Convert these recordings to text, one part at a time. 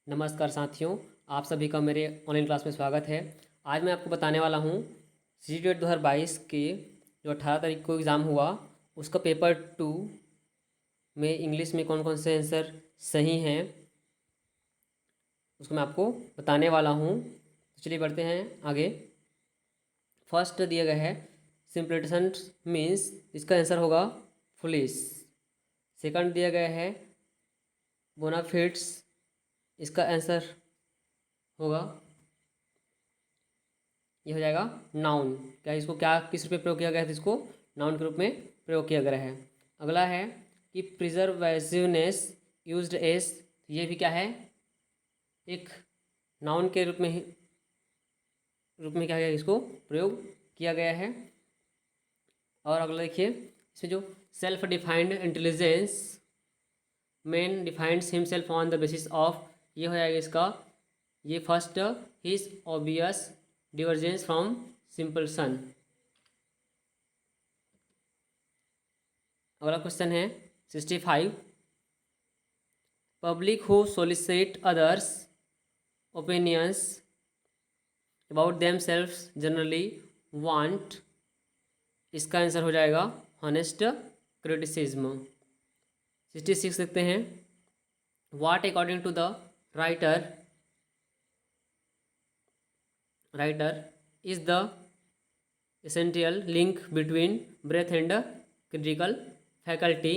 नमस्कार साथियों, आप सभी का मेरे ऑनलाइन क्लास में स्वागत है। आज मैं आपको बताने वाला हूँ CGET 2022 के जो 18 तारीख को एग्ज़ाम हुआ उसका पेपर 2 में इंग्लिश में कौन कौन से आंसर सही हैं उसको मैं आपको बताने वाला हूँ। तो चलिए बढ़ते हैं आगे। फर्स्ट दिया गया है सिंप्लिटेशन मीन्स, इसका आंसर होगा फुलिश। सेकंड दिया गया है बोनाफिट्स, इसका आंसर होगा, ये हो जाएगा नाउन। क्या इसको क्या किस रूप में प्रयोग किया गया है, तो इसको नाउन के रूप में प्रयोग किया गया है। अगला है कि प्रिजर्वेटिवनेस यूज्ड एज, ये भी क्या है, एक नाउन के रूप में क्या गया, इसको प्रयोग किया गया है। और अगला देखिए, इसमें जो self defined intelligence man defines himself on the basis of, ये हो जाएगा इसका, ये first his obvious divergence from simple son. अगला क्वेश्चन है 65, public who solicit others opinions about them self generally want, इसका आंसर हो जाएगा हॉनेस्ट क्रिटिसिज्म। 66 देखते हैं, what according to the writer is the essential link between breath and critical faculty,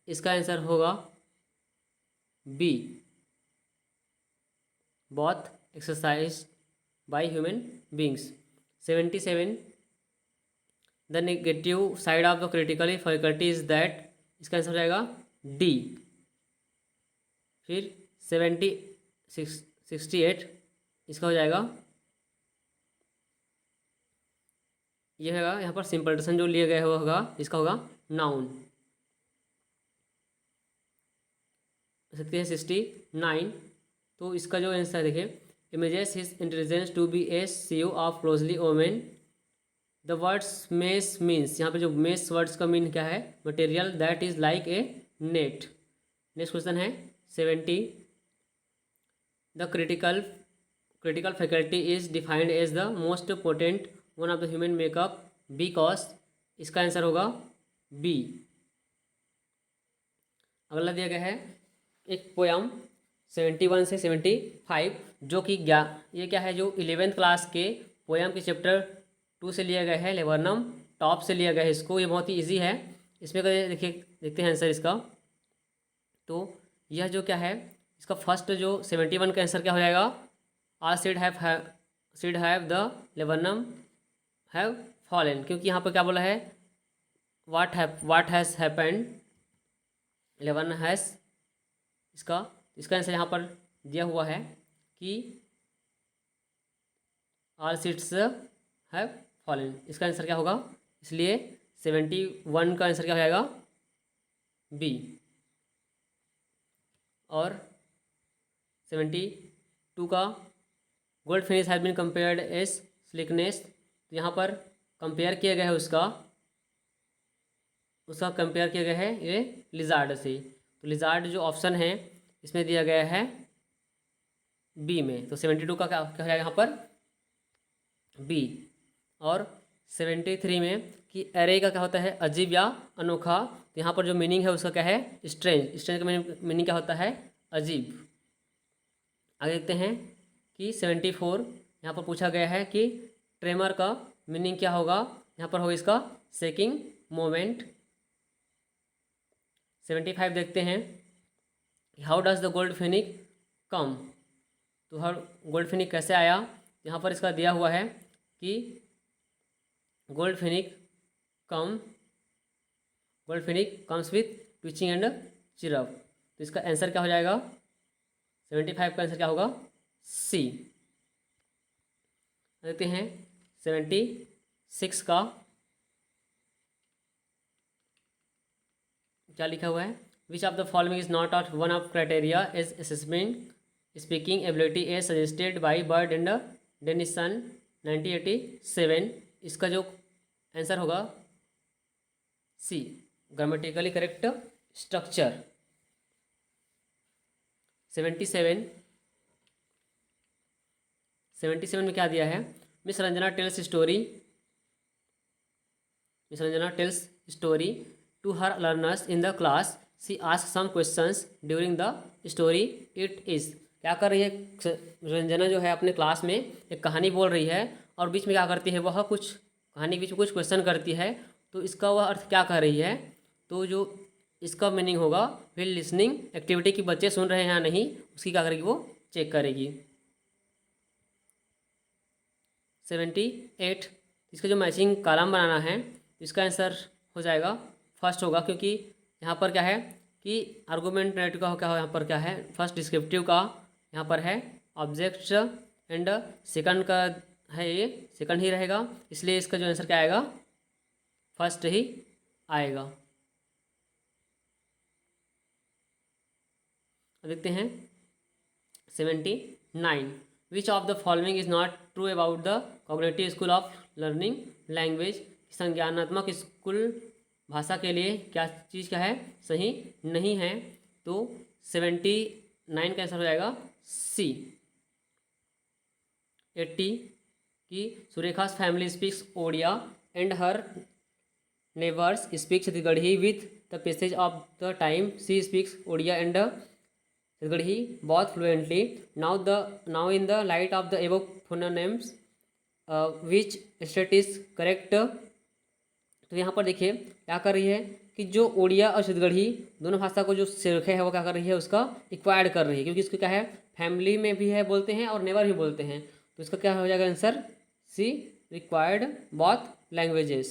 इसका answer होगा B, both exercise by human beings. 77, the negative side of the critical faculty is that, इसका answer हो जाएगा D. फिर 68, इसका हो जाएगा, ये होगा यहाँ पर सिंपल्सन जो लिया गया है वो होगा, इसका होगा नाउन। 69, तो इसका जो आंसर देखिए, images his intelligence to be a sieve of closely woven, the words mesh means, यहाँ पे जो मेस वर्ड्स का मीन क्या है, material that is like a net. Next question है 70, the critical faculty is defined as the most potent one of the human makeup because, इसका answer होगा B. अगला दिया गया है एक पोयम 71 से 75, जो कि ये क्या है, जो 11th क्लास के पोयम के चैप्टर 2 से लिया गया है, लेवर्नम टॉप से लिया गया है इसको। ये बहुत ही ईजी है। इसमें देखिए, देखते हैं आंसर इसका। तो यह जो क्या है, इसका फर्स्ट जो 71 का आंसर क्या हो जाएगा, are should have the laburnum have fallen, क्योंकि यहाँ पर क्या बोला है, what has happened laburnum has, इसका आंसर यहाँ पर दिया हुआ है कि ऑल सीड्स हैव फॉलन, इसका आंसर क्या होगा, इसलिए 71 का आंसर क्या हो जाएगा, बी। और 72 का gold finish has been compared as slickness, तो यहाँ पर कंपेयर किया गया है उसका कंपेयर किया गया है ये लिजार्ड से। तो लिजार्ड जो ऑप्शन है इसमें दिया गया है बी में, तो 72 का क्या हो जाएगा यहाँ पर, बी। और 73 में कि एरे का क्या होता है, अजीब या अनोखा, तो यहाँ पर जो मीनिंग है उसका क्या है, स्ट्रेंज का मीनिंग क्या होता है, अजीब। आगे देखते हैं कि 74 यहाँ पर पूछा गया है कि ट्रेमर का मीनिंग क्या होगा, यहाँ पर होगा इसका शेकिंग मोमेंट। 75 देखते हैं, हाउ डज द गोल्ड फिनिक कम, तो हर गोल्ड फिनिक कैसे आया, यहाँ पर इसका दिया हुआ है कि goldfinch comes with twitching and chirrup, तो इसका आंसर क्या हो जाएगा, 75 का आंसर क्या होगा, सी। देखते हैं 76 का क्या लिखा हुआ है, which of the following is not of one of criteria is assessment speaking ability as suggested by Bird and Dennison 1987, इसका जो आंसर होगा सी, ग्रामेटिकली करेक्ट स्ट्रक्चर। 77 77 में क्या दिया है, Miss Ranjana tells story to her learners in the class, she ask some questions during the story, it is. क्या कर रही है रंजना जो है अपने क्लास में एक कहानी बोल रही है और बीच में क्या करती है, वह कुछ कहानी के बीच में कुछ क्वेश्चन करती है। तो इसका वह अर्थ क्या कह रही है, तो जो इसका मीनिंग होगा विल लिसनिंग एक्टिविटी की बच्चे सुन रहे हैं या नहीं, उसकी क्या करेगी, वो चेक करेगी। 78, इसका जो मैचिंग कॉलम बनाना है, इसका आंसर हो जाएगा फर्स्ट होगा, क्योंकि यहाँ पर क्या है कि आर्गूमेंटेटिव का क्या हो, यहाँ पर क्या है फर्स्ट डिस्क्रिप्टिव का यहाँ पर है ऑब्जेक्ट एंड सेकंड का है, ये सेकंड ही रहेगा, इसलिए इसका जो आंसर क्या आएगा, फर्स्ट ही आएगा। देखते हैं 79, विच of the following is not true about the cognitive school of learning language, संज्ञानात्मक स्कूल भाषा के लिए क्या चीज़ क्या है, सही नहीं है। तो 79 का आंसर हो जाएगा सी। 80 की Surekha's family speaks Odia and her neighbours speak Chhattisgarhi with the passage of the time she speaks Odia and Chhattisgarhi बहुत fluently. Now in the light of the above phonemes which state is correct. तो यहाँ पर देखिए क्या कर रही है कि जो ओडिया और छत्तीसगढ़ी दोनों भाषा को जो सुरेखा है वो क्या कर रही है, उसका इक्वायर्ड कर रही है, क्योंकि इसको क्या है फैमिली में भी है बोलते हैं और नेबर भी बोलते हैं। तो इसका क्या हो जाएगा answer, C required both languages.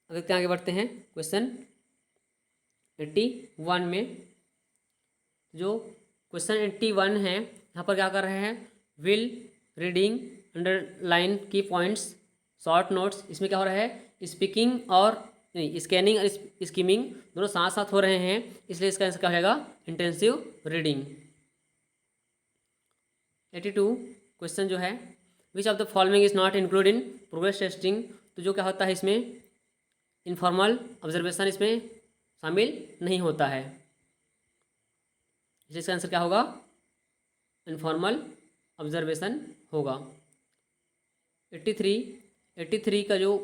अब देखते हैं आगे बढ़ते हैं क्वेश्चन 81 में। जो क्वेश्चन 81 है यहाँ पर क्या कर रहे हैं, विल रीडिंग अंडरलाइन की पॉइंट्स शॉर्ट नोट्स, इसमें क्या हो रहा है स्पीकिंग और स्कैनिंग और स्कीमिंग दोनों साथ साथ हो रहे हैं, इसलिए इसका आंसर क्या हो जाएगा इंटेंसिव रीडिंग। 82 क्वेश्चन जो है, which of the following is not include in progress testing. तो जो क्या होता है इसमें इनफॉर्मल ऑब्जर्वेशन इसमें शामिल नहीं होता है, इसका आंसर क्या होगा, इनफॉर्मल ऑब्जर्वेशन होगा। 83 का जो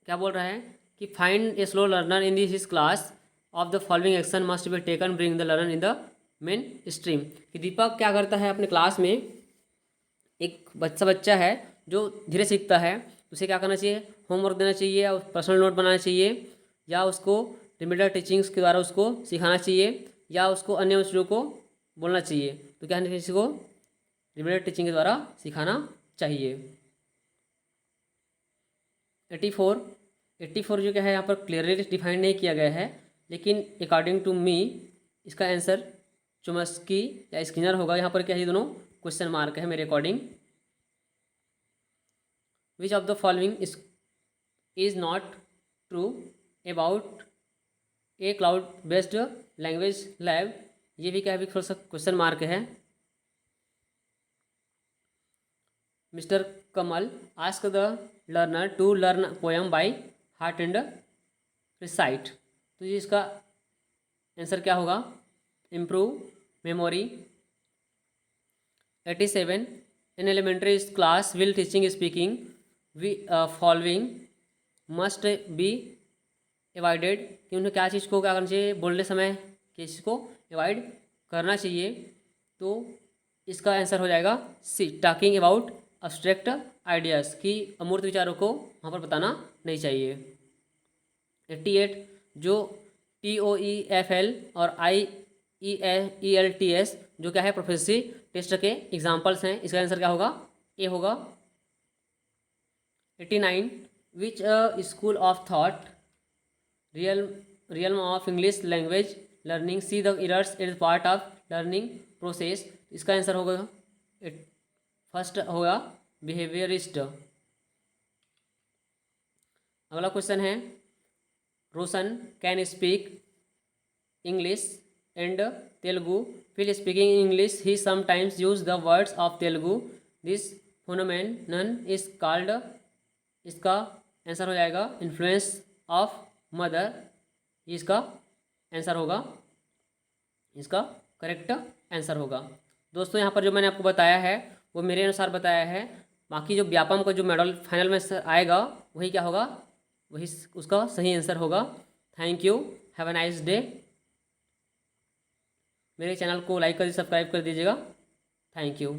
क्या बोल रहा है कि find a slow learner in this class of the following action must be taken bring the learner in the main stream. कि दीपक क्या करता है अपने क्लास में, एक बच्चा है जो धीरे सीखता है, उसे क्या करना चाहिए, होमवर्क देना चाहिए या पर्सनल नोट बनाना चाहिए, या उसको रिमीडियल टीचिंग्स के द्वारा उसको सिखाना चाहिए, या उसको अन्य चीज़ों को बोलना चाहिए। तो क्या है, किसी को रिमीडियल टीचिंग के द्वारा सिखाना चाहिए। 84 जो क्या है यहाँ पर क्लियरली डिफाइन नहीं किया गया है, लेकिन अकॉर्डिंग टू मी इसका आंसर चोम्स्की या स्किनर होगा। यहाँ पर क्या है, दोनों क्वेश्चन मार्क है मेरे according. Which of the following is not true about a cloud based language lab, ये भी क्या है थोड़ा सा क्वेश्चन मार्क है। Mister Kamal ask the learner to learn poem by heart and recite. तो ये इसका आंसर क्या होगा, improve memory. 87 in elementary class will teaching speaking we following must be avoided, कि उन्हें क्या चीज़ को क्या करना चाहिए, बोलने समय किस चीज़ को अवॉइड करना चाहिए। तो इसका आंसर हो जाएगा see talking about abstract ideas, की अमूर्त विचारों को वहाँ पर बताना नहीं चाहिए। 88 जो TOEFL और IELTS जो क्या है प्रोफेसी टेस्ट के एग्जाम्पल्स हैं, इसका आंसर क्या होगा, ए होगा। 89 which school of thought realm of English language learning see the errors is part of learning process, इसका आंसर होगा फर्स्ट होगा बिहेवियरिस्ट। अगला क्वेश्चन है, Roshan can speak English and Telugu, while speaking English he sometimes use the words of Telugu, this phenomenon is called, इसका answer हो जाएगा influence of mother, इसका answer होगा, इसका करेक्ट आंसर होगा। दोस्तों यहाँ पर जो मैंने आपको बताया है वो मेरे अनुसार बताया है, बाकी जो व्यापम का जो मॉडल फाइनल में आएगा वही क्या होगा, वही उसका सही आंसर होगा। Thank you, have a nice day. मेरे चैनल को लाइक कर सब्सक्राइब कर दीजिएगा। Thank you.